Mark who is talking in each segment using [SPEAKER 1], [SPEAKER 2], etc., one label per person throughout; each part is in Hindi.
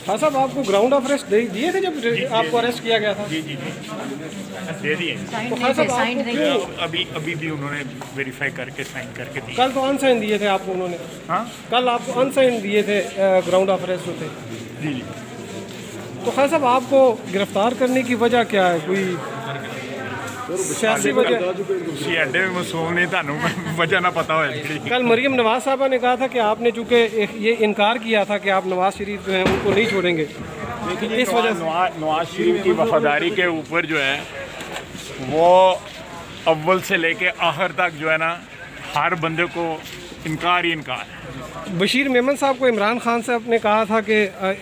[SPEAKER 1] हाँ साहब, आपको ग्राउंड ऑफ अरेस्ट दिए थे जब आपको अरेस्ट किया गया था?
[SPEAKER 2] जी दे दिए।
[SPEAKER 1] तो हाँ साहब, आपको
[SPEAKER 2] अभी भी उन्होंने वेरीफाई करके साइन करके दिए।
[SPEAKER 1] कल तो अनसाइन दिए थे आपको उन्होंने?
[SPEAKER 2] हाँ,
[SPEAKER 1] कल आपको अनसाइन दिए थे ग्राउंड ऑफ अरेस्ट होते।
[SPEAKER 2] जी।
[SPEAKER 1] तो खान साहब, आपको गिरफ्तार करने की वजह क्या है? कोई सियासी वजह?
[SPEAKER 2] अड्डे में मसूम नहीं, थानू वजह ना पता हो।
[SPEAKER 1] कल मरियम नवाज साहबा ने कहा था कि आपने चूँकि ये इनकार किया था कि आप नवाज शरीफ जो हैं उनको नहीं छोड़ेंगे, इस वजह से
[SPEAKER 2] नवाज शरीफ की वफादारी के ऊपर जो है वो अव्वल से लेके आखिर तक जो है ना, हर बंदे को इनकार ही इनकार है।
[SPEAKER 1] बशीर मेमन साहब को इमरान खान साहब ने कहा था कि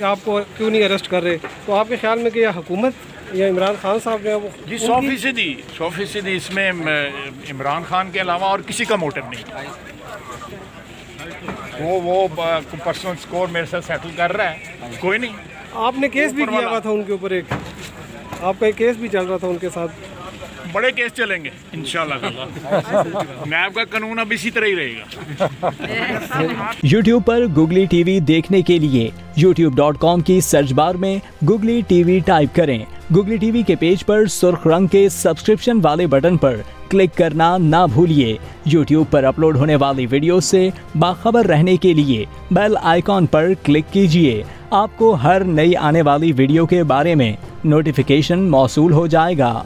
[SPEAKER 1] आपको क्यों नहीं अरेस्ट कर रहे, तो आपके ख्याल में कि हुकूमत या इमरान खान साहब ने वो
[SPEAKER 2] जी 100% इसमें इमरान खान के अलावा और किसी का मोटिव नहीं। वो पर्सनल स्कोर मेरे साथ सेटल कर रहा है, कोई नहीं।
[SPEAKER 1] आपने केस भी किया हुआ था उनके ऊपर, एक आपका एक केस भी चल रहा था उनके साथ।
[SPEAKER 2] बड़े केस चलेंगे इंशाल्लाह। नैब का कानून अब इसी तरह ही रहेगा।
[SPEAKER 3] YouTube पर Googly TV देखने के लिए youtube.com की सर्च बार में Googly TV टाइप करें। Googly TV के पेज पर सुर्ख रंग के सब्सक्रिप्शन वाले बटन पर क्लिक करना ना भूलिए। YouTube पर अपलोड होने वाली वीडियो से बाखबर रहने के लिए बेल आइकॉन पर क्लिक कीजिए। आपको हर नई आने वाली वीडियो के बारे में नोटिफिकेशन मौसूल हो जाएगा।